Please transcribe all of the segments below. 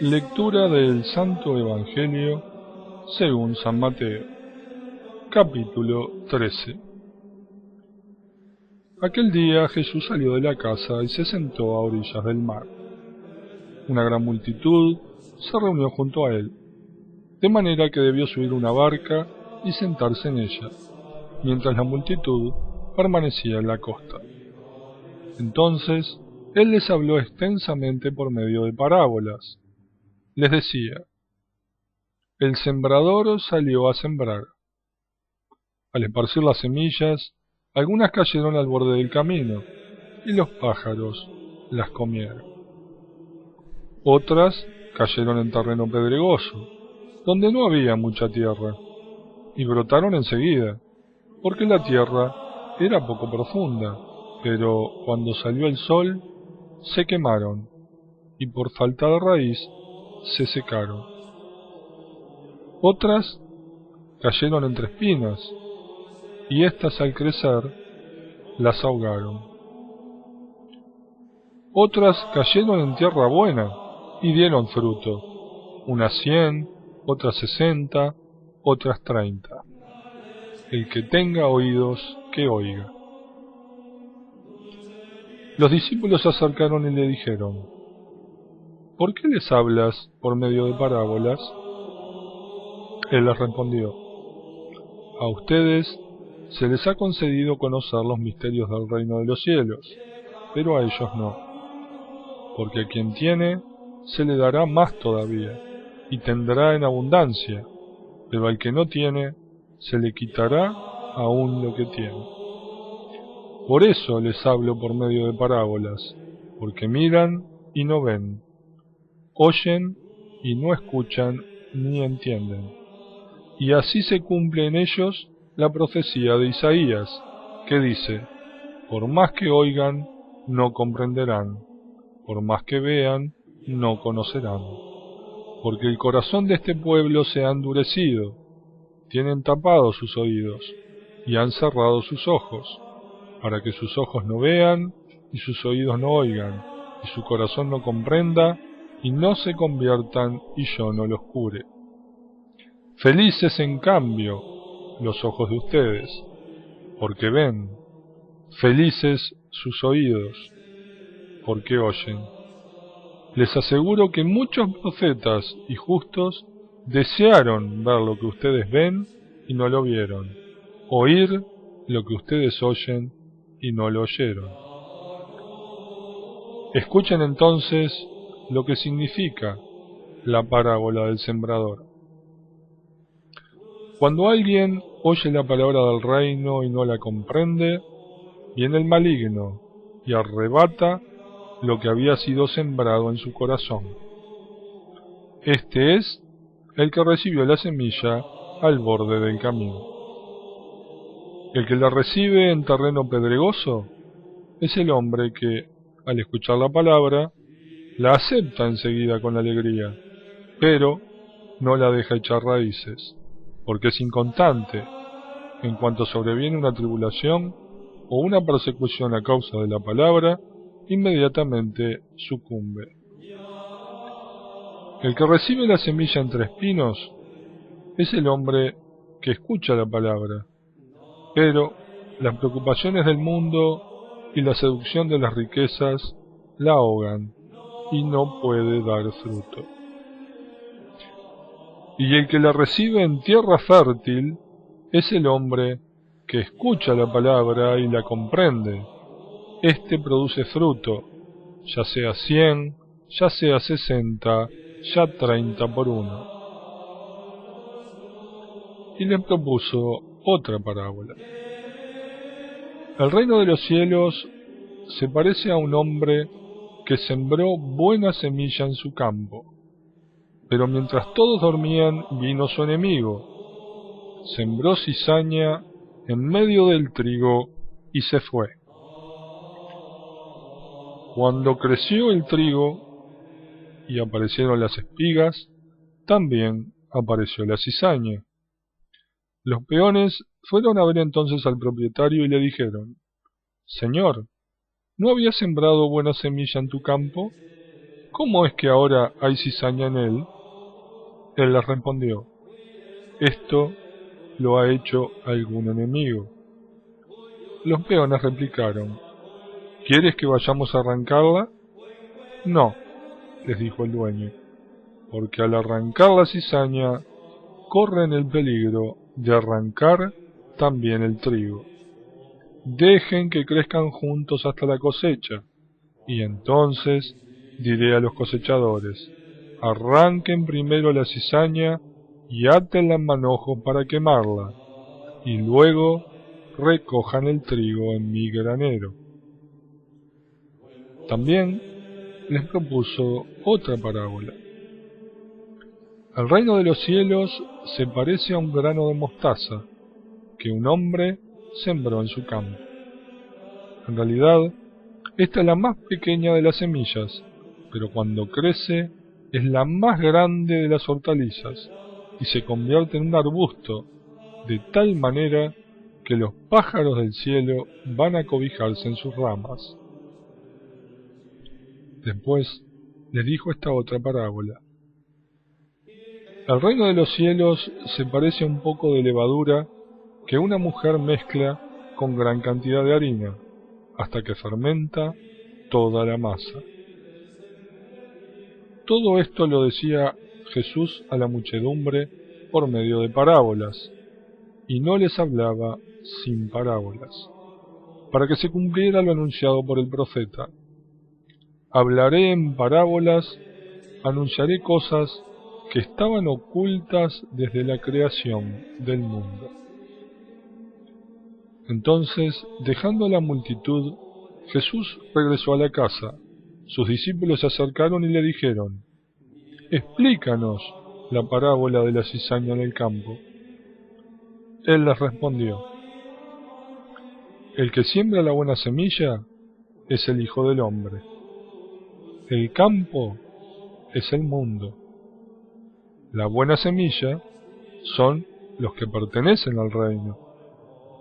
Lectura del Santo Evangelio según San Mateo, capítulo 13. Aquel día Jesús salió de la casa y se sentó a orillas del mar. Una gran multitud se reunió junto a él, de manera que debió subir una barca y sentarse en ella, mientras la multitud permanecía en la costa. Entonces él les habló extensamente por medio de parábolas. Les decía: el sembrador salió a sembrar. Al esparcir las semillas, algunas cayeron al borde del camino, y los pájaros las comieron. Otras cayeron en terreno pedregoso, donde no había mucha tierra, y brotaron enseguida, porque la tierra era poco profunda, pero cuando salió el sol, se quemaron, y por falta de raíz se secaron. Otras cayeron entre espinas, y éstas al crecer las ahogaron. Otras cayeron en tierra buena, y dieron fruto, unas 100, otras 60, otras 30. El que tenga oídos, que oiga. Los discípulos se acercaron y le dijeron: ¿por qué les hablas por medio de parábolas? Él les respondió: a ustedes se les ha concedido conocer los misterios del reino de los cielos, pero a ellos no. Porque a quien tiene, se le dará más todavía, y tendrá en abundancia, pero al que no tiene, se le quitará aún lo que tiene. Por eso les hablo por medio de parábolas, porque miran y no ven, oyen y no escuchan ni entienden. Y así se cumple en ellos la profecía de Isaías, que dice: por más que oigan, no comprenderán, por más que vean, no conocerán. Porque el corazón de este pueblo se ha endurecido, tienen tapados sus oídos, y han cerrado sus ojos, para que sus ojos no vean, y sus oídos no oigan, y su corazón no comprenda, y no se conviertan, y yo no los cure. Felices, en cambio, los ojos de ustedes, porque ven; felices sus oídos, porque oyen. Les aseguro que muchos profetas y justos desearon ver lo que ustedes ven y no lo vieron, oír lo que ustedes oyen y no lo oyeron. Escuchen entonces lo que significa la parábola del sembrador. Cuando alguien oye la palabra del reino y no la comprende, viene el maligno y arrebata lo que había sido sembrado en su corazón. Este es el que recibió la semilla al borde del camino. El que la recibe en terreno pedregoso es el hombre que, al escuchar la palabra, la acepta enseguida con alegría, pero no la deja echar raíces, porque es inconstante. En cuanto sobreviene una tribulación o una persecución a causa de la palabra, inmediatamente sucumbe. El que recibe la semilla entre espinos es el hombre que escucha la palabra, pero las preocupaciones del mundo y la seducción de las riquezas la ahogan y no puede dar fruto. Y el que la recibe en tierra fértil es el hombre que escucha la palabra y la comprende. Este produce fruto, ya sea 100, ya sea 60, ya 30 por uno. Y le propuso otra parábola. El reino de los cielos se parece a un hombre que sembró buena semilla en su campo. Pero mientras todos dormían, vino su enemigo, sembró cizaña en medio del trigo y se fue. Cuando creció el trigo y aparecieron las espigas, también apareció la cizaña. Los peones fueron a ver entonces al propietario y le dijeron: «Señor, ¿no habías sembrado buena semilla en tu campo? ¿Cómo es que ahora hay cizaña en él?». Él les respondió: «Esto lo ha hecho algún enemigo». Los peones replicaron: «¿Quieres que vayamos a arrancarla?». «No», les dijo el dueño, «porque al arrancar la cizaña corren el peligro de arrancar también el trigo. Dejen que crezcan juntos hasta la cosecha, y entonces diré a los cosechadores: arranquen primero la cizaña y átenla en manojos para quemarla, y luego recojan el trigo en mi granero». También les propuso otra parábola: «El reino de los cielos se parece a un grano de mostaza que un hombre sembró en su campo. En realidad, esta es la más pequeña de las semillas, pero cuando crece es la más grande de las hortalizas y se convierte en un arbusto, de tal manera que los pájaros del cielo van a cobijarse en sus ramas». Después les dijo esta otra parábola: «El reino de los cielos se parece a un poco de levadura que una mujer mezcla con gran cantidad de harina, hasta que fermenta toda la masa». Todo esto lo decía Jesús a la muchedumbre por medio de parábolas, y no les hablaba sin parábolas, para que se cumpliera lo anunciado por el profeta: «Hablaré en parábolas, anunciaré cosas que estaban ocultas desde la creación del mundo». Entonces, dejando a la multitud, Jesús regresó a la casa. Sus discípulos se acercaron y le dijeron: «Explícanos la parábola de la cizaña en el campo». Él les respondió: «El que siembra la buena semilla es el Hijo del Hombre. El campo es el mundo. La buena semilla son los que pertenecen al reino.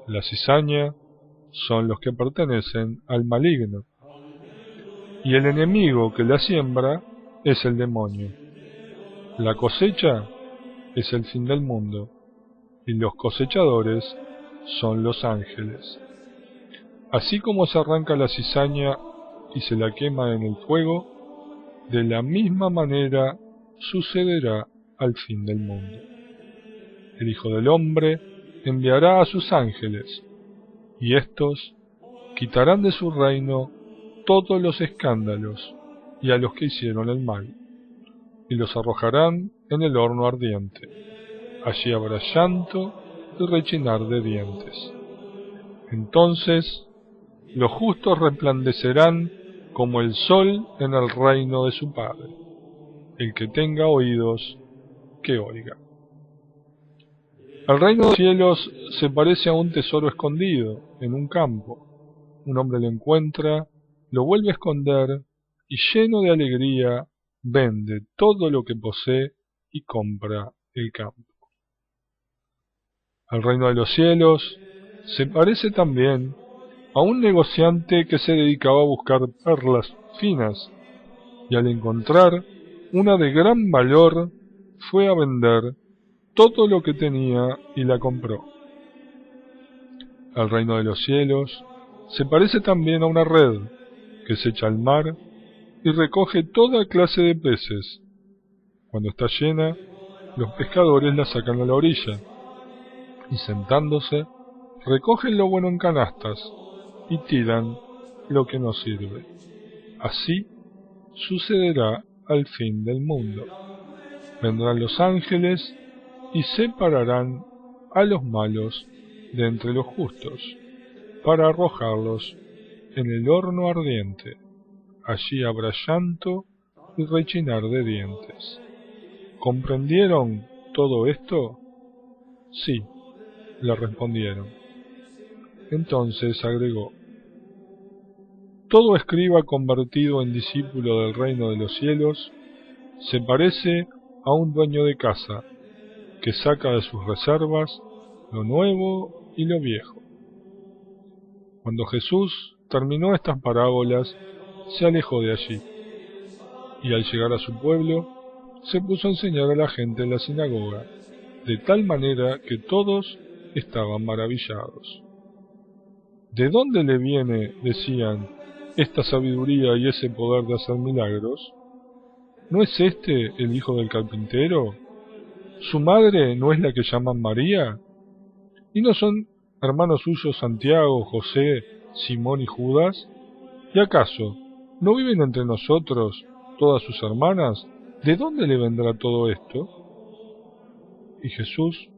La cizaña son los que pertenecen al maligno. Y el enemigo que la siembra es el demonio. La cosecha es el fin del mundo, y los cosechadores son los ángeles. Así como se arranca la cizaña y se la quema en el fuego, de la misma manera sucederá al fin del mundo. El Hijo del Hombre enviará a sus ángeles, y éstos quitarán de su reino todos los escándalos y a los que hicieron el mal, y los arrojarán en el horno ardiente. Allí habrá llanto y rechinar de dientes. Entonces los justos resplandecerán como el sol en el reino de su Padre. El que tenga oídos, que oiga». El reino de los cielos se parece a un tesoro escondido en un campo. Un hombre lo encuentra, lo vuelve a esconder y, lleno de alegría, vende todo lo que posee y compra el campo. El reino de los cielos se parece también a un negociante que se dedicaba a buscar perlas finas, y al encontrar una de gran valor fue a vender todo lo que tenía y la compró. El reino de los cielos se parece también a una red que se echa al mar y recoge toda clase de peces. Cuando está llena, los pescadores la sacan a la orilla y, sentándose, recogen lo bueno en canastas y tiran lo que no sirve. Así sucederá al fin del mundo. Vendrán los ángeles y separarán a los malos de entre los justos, para arrojarlos en el horno ardiente. Allí habrá llanto y rechinar de dientes. ¿Comprendieron todo esto? Sí, le respondieron. Entonces agregó: todo escriba convertido en discípulo del reino de los cielos se parece a un dueño de casa que saca de sus reservas lo nuevo y lo viejo. Cuando Jesús terminó estas parábolas, se alejó de allí, y al llegar a su pueblo, se puso a enseñar a la gente en la sinagoga, de tal manera que todos estaban maravillados. ¿De dónde le viene, decían, esta sabiduría y ese poder de hacer milagros? ¿No es este el hijo del carpintero? ¿Su madre no es la que llaman María? ¿Y no son hermanos suyos Santiago, José, Simón y Judas? ¿Y acaso no viven entre nosotros todas sus hermanas? ¿De dónde le vendrá todo esto? Y Jesús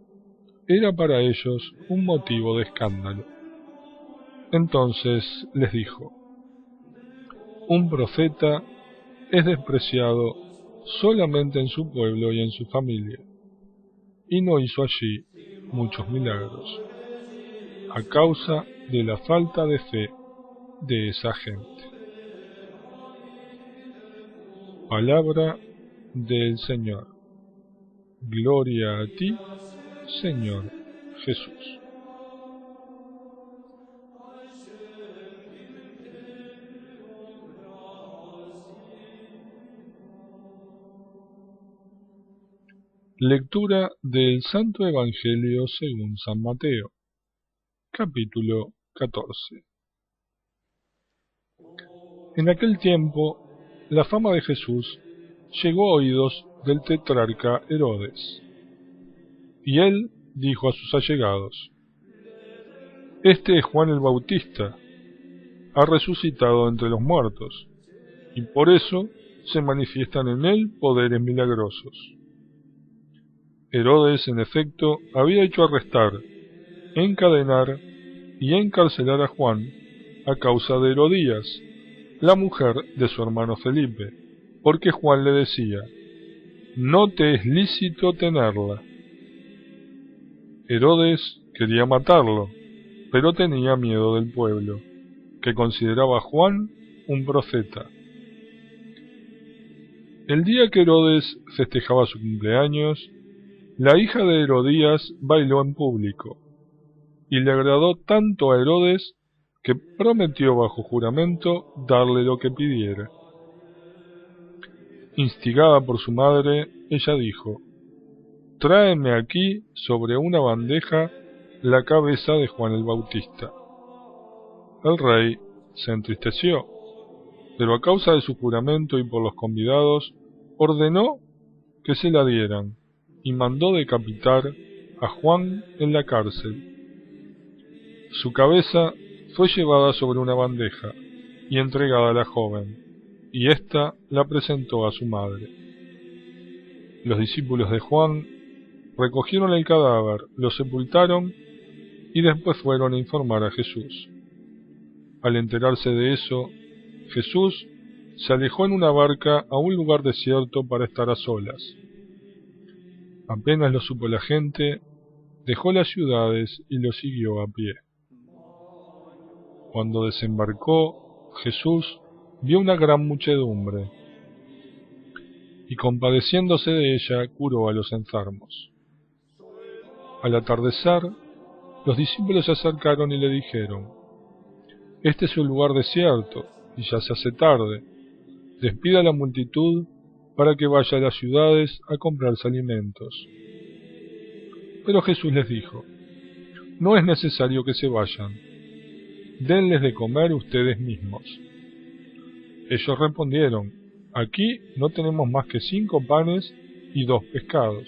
era para ellos un motivo de escándalo. Entonces les dijo: un profeta es despreciado solamente en su pueblo y en su familia, y no hizo allí muchos milagros, a causa de la falta de fe de esa gente. Palabra del Señor. Gloria a ti, Señor Jesús. Lectura del Santo Evangelio según San Mateo, capítulo 14. En aquel tiempo, la fama de Jesús llegó a oídos del tetrarca Herodes, y él dijo a sus allegados: este es Juan el Bautista, ha resucitado entre los muertos, y por eso se manifiestan en él poderes milagrosos. Herodes, en efecto, había hecho arrestar, encadenar y encarcelar a Juan a causa de Herodías, la mujer de su hermano Felipe, porque Juan le decía: no te es lícito tenerla. Herodes quería matarlo, pero tenía miedo del pueblo, que consideraba a Juan un profeta. El día que Herodes festejaba su cumpleaños, la hija de Herodías bailó en público, y le agradó tanto a Herodes que prometió bajo juramento darle lo que pidiera. Instigada por su madre, ella dijo: tráeme aquí sobre una bandeja la cabeza de Juan el Bautista. El rey se entristeció, pero a causa de su juramento y por los convidados, ordenó que se la dieran, y mandó decapitar a Juan en la cárcel. Su cabeza fue llevada sobre una bandeja y entregada a la joven, y ésta la presentó a su madre. Los discípulos de Juan recogieron el cadáver, lo sepultaron y después fueron a informar a Jesús. Al enterarse de eso, Jesús se alejó en una barca a un lugar desierto para estar a solas. Apenas lo supo la gente, dejó las ciudades y lo siguió a pie. Cuando desembarcó, Jesús vio una gran muchedumbre, y compadeciéndose de ella, curó a los enfermos. Al atardecer, los discípulos se acercaron y le dijeron: este es un lugar desierto, y ya se hace tarde. Despida a la multitud para que vaya a las ciudades a comprarse alimentos. Pero Jesús les dijo: no es necesario que se vayan, denles de comer ustedes mismos. Ellos respondieron: aquí no tenemos más que 5 panes y 2 pescados.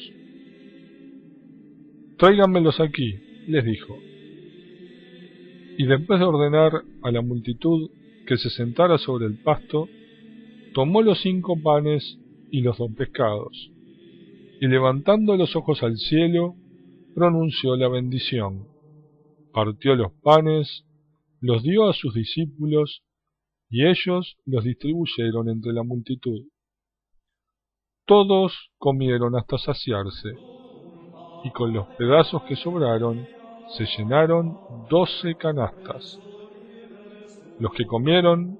Tráiganmelos aquí, les dijo. Y después de ordenar a la multitud que se sentara sobre el pasto, tomó los 5 panes y los 2 pescados, y levantando los ojos al cielo, pronunció la bendición, partió los panes, los dio a sus discípulos, y ellos los distribuyeron entre la multitud. Todos comieron hasta saciarse, y con los pedazos que sobraron se llenaron 12 canastas. Los que comieron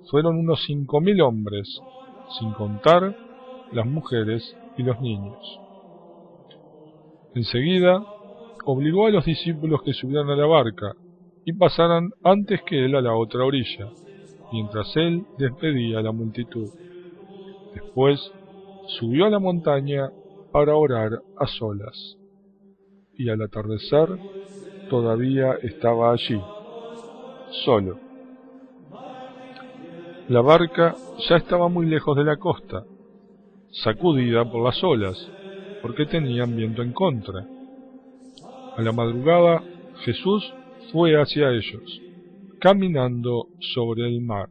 fueron unos 5.000 hombres, sin contar las mujeres y los niños. Enseguida obligó a los discípulos que subieran a la barca y pasaran antes que él a la otra orilla, mientras él despedía a la multitud. Después subió a la montaña para orar a solas, y al atardecer todavía estaba allí, solo. La barca ya estaba muy lejos de la costa, sacudida por las olas, porque tenían viento en contra. A la madrugada Jesús fue hacia ellos, caminando sobre el mar.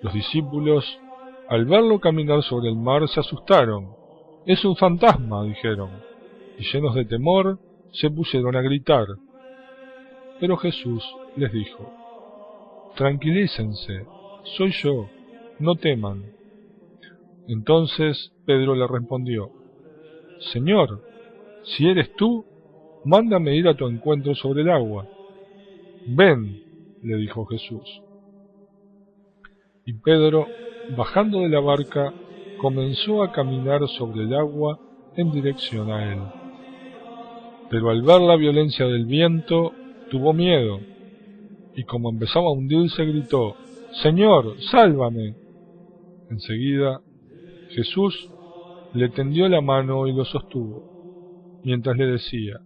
Los discípulos, al verlo caminar sobre el mar, se asustaron. «¡Es un fantasma!», dijeron, y llenos de temor se pusieron a gritar. Pero Jesús les dijo: «Tranquilícense, soy yo, no teman». Entonces Pedro le respondió: «Señor, si eres tú, mándame ir a tu encuentro sobre el agua». «Ven», le dijo Jesús. Y Pedro, bajando de la barca, comenzó a caminar sobre el agua en dirección a él. Pero al ver la violencia del viento, tuvo miedo, y como empezaba a hundirse, gritó: «Señor, sálvame». Enseguida, Jesús le tendió la mano y lo sostuvo, mientras le decía: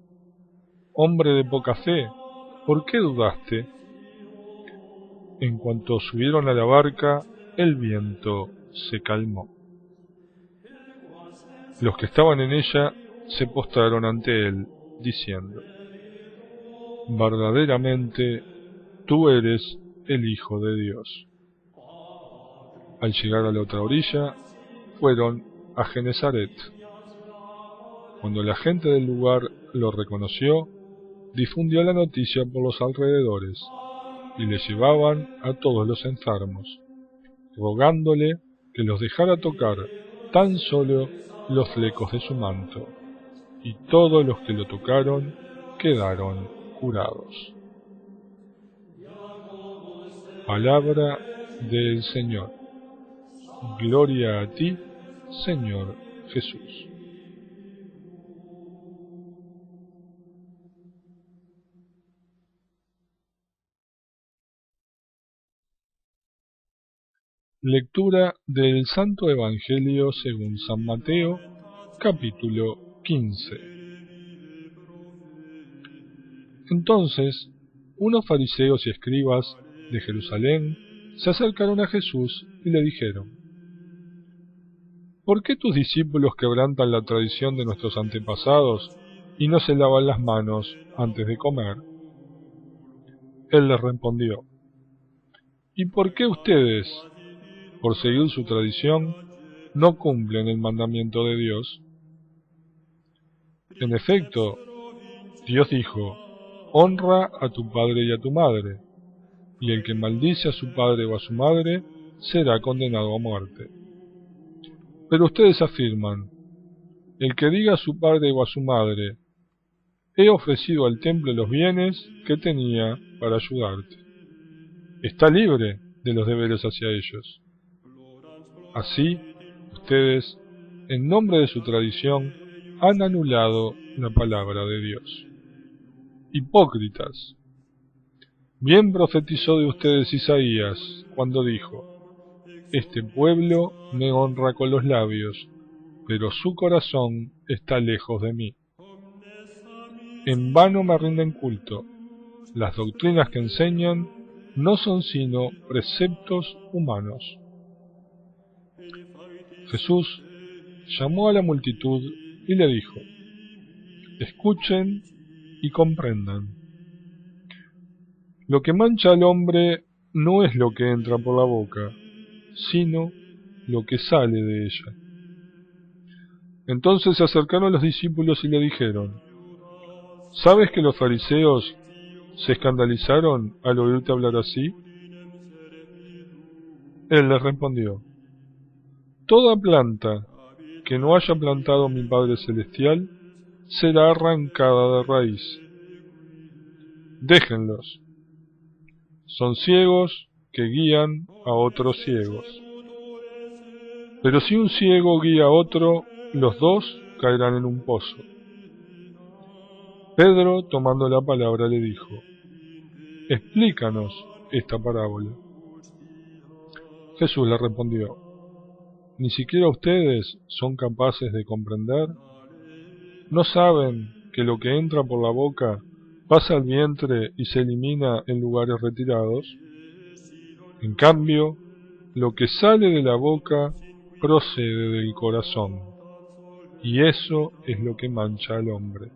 «Hombre de poca fe, ¿por qué dudaste?». En cuanto subieron a la barca, el viento se calmó. Los que estaban en ella se postraron ante él, diciendo: «Verdaderamente, tú eres el Hijo de Dios». Al llegar a la otra orilla, fueron a Genesaret. Cuando la gente del lugar lo reconoció, difundió la noticia por los alrededores, y le llevaban a todos los enfermos, rogándole que los dejara tocar tan solo los flecos de su manto, y todos los que lo tocaron quedaron curados. Palabra del Señor. Gloria a ti, Señor Jesús. Lectura del Santo Evangelio según San Mateo, capítulo 15. Entonces, unos fariseos y escribas de Jerusalén se acercaron a Jesús y le dijeron: «¿Por qué tus discípulos quebrantan la tradición de nuestros antepasados y no se lavan las manos antes de comer?». Él les respondió: «¿Y por qué ustedes, por seguir su tradición, no cumplen el mandamiento de Dios? En efecto, Dios dijo: honra a tu padre y a tu madre, y el que maldice a su padre o a su madre será condenado a muerte. Pero ustedes afirman: el que diga a su padre o a su madre: he ofrecido al templo los bienes que tenía para ayudarte, está libre de los deberes hacia ellos. Así, ustedes, en nombre de su tradición, han anulado la palabra de Dios. Hipócritas, bien profetizó de ustedes Isaías cuando dijo: este pueblo me honra con los labios, pero su corazón está lejos de mí. En vano me rinden culto, las doctrinas que enseñan no son sino preceptos humanos». Jesús llamó a la multitud y le dijo: escuchen y comprendan. Lo que mancha al hombre no es lo que entra por la boca, sino lo que sale de ella. Entonces se acercaron los discípulos y le dijeron: ¿sabes que los fariseos se escandalizaron al oírte hablar así? Él les respondió: toda planta que no haya plantado mi Padre Celestial será arrancada de raíz. Déjenlos. Son ciegos que guían a otros ciegos. Pero si un ciego guía a otro, los dos caerán en un pozo. Pedro, tomando la palabra, le dijo: «Explícanos esta parábola». Jesús le respondió: «¿Ni siquiera ustedes son capaces de comprender? ¿No saben que lo que entra por la boca pasa al vientre y se elimina en lugares retirados? En cambio, lo que sale de la boca procede del corazón, y eso es lo que mancha al hombre.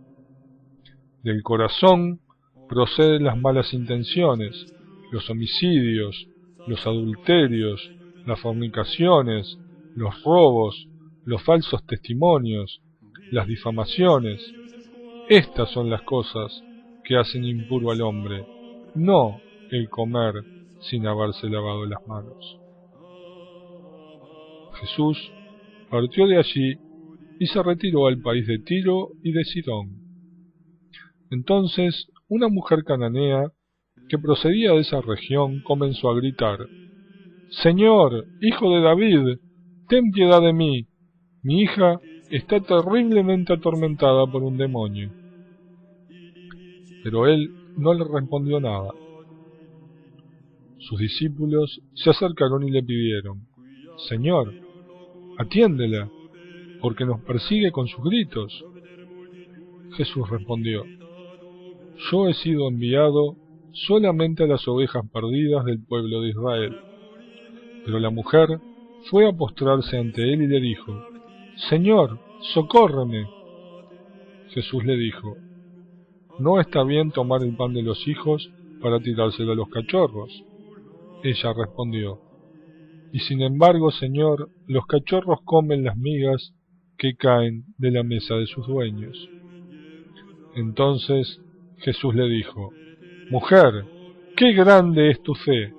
Del corazón proceden las malas intenciones, los homicidios, los adulterios, las fornicaciones, los robos, los falsos testimonios, las difamaciones. Estas son las cosas que hacen impuro al hombre, no el comer sin haberse lavado las manos». Jesús partió de allí y se retiró al país de Tiro y de Sidón. Entonces una mujer cananea que procedía de esa región comenzó a gritar: «Señor, hijo de David, ten piedad de mí. Mi hija está terriblemente atormentada por un demonio». Pero él no le respondió nada. Sus discípulos se acercaron y le pidieron: «Señor, atiéndela, porque nos persigue con sus gritos». Jesús respondió: «Yo he sido enviado solamente a las ovejas perdidas del pueblo de Israel». Pero la mujer fue a postrarse ante él y le dijo: «Señor, socórreme». Jesús le dijo: «No está bien tomar el pan de los hijos para tirárselo a los cachorros». Ella respondió: «Y sin embargo, Señor, los cachorros comen las migas que caen de la mesa de sus dueños». Entonces Jesús le dijo: «Mujer, qué grande es tu fe,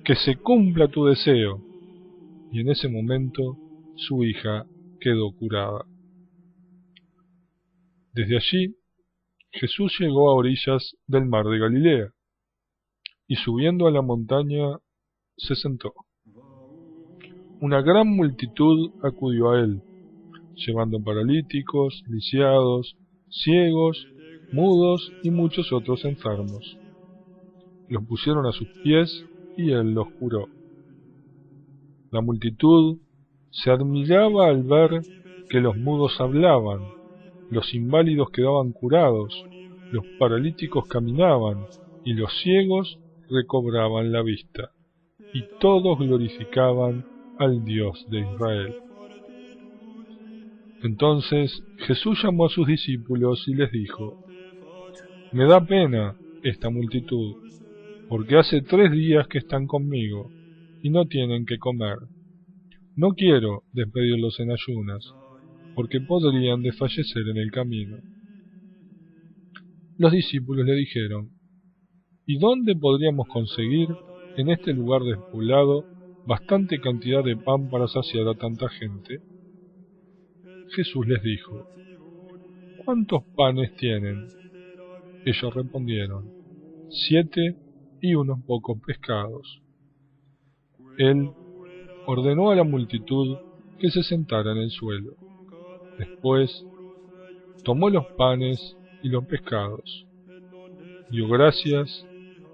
que se cumpla tu deseo». Y en ese momento su hija quedó curada. Desde allí Jesús llegó a orillas del mar de Galilea, y subiendo a la montaña se sentó. Una gran multitud acudió a él, llevando paralíticos, lisiados, ciegos, mudos y muchos otros enfermos. Los pusieron a sus pies y él los curó. La multitud se admiraba al ver que los mudos hablaban, los inválidos quedaban curados, los paralíticos caminaban y los ciegos recobraban la vista, y todos glorificaban al Dios de Israel. Entonces Jesús llamó a sus discípulos y les dijo: «Me da pena esta multitud, porque hace 3 días que están conmigo y no tienen que comer. No quiero despedirlos en ayunas, porque podrían desfallecer en el camino». Los discípulos le dijeron: «¿Y dónde podríamos conseguir en este lugar despoblado bastante cantidad de pan para saciar a tanta gente?» Jesús les dijo: «¿Cuántos panes tienen?». Ellos respondieron: 7 y unos pocos pescados. Él ordenó a la multitud que se sentara en el suelo. Después tomó los panes y los pescados, dio gracias,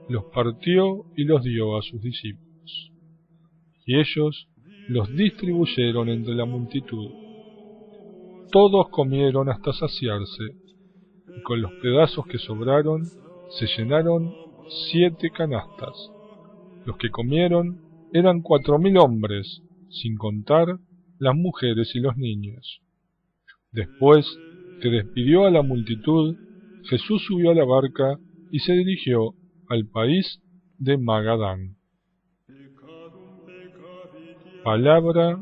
los partió y los dio a sus discípulos, y ellos los distribuyeron entre la multitud. Todos comieron hasta saciarse, y con los pedazos que sobraron se llenaron 7 canastas. Los que comieron eran 4000 hombres, sin contar las mujeres y los niños. Después que despidió a la multitud, Jesús subió a la barca y se dirigió al país de Magadán. Palabra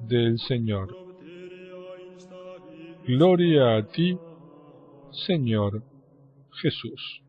del Señor. Gloria a ti, Señor Jesús.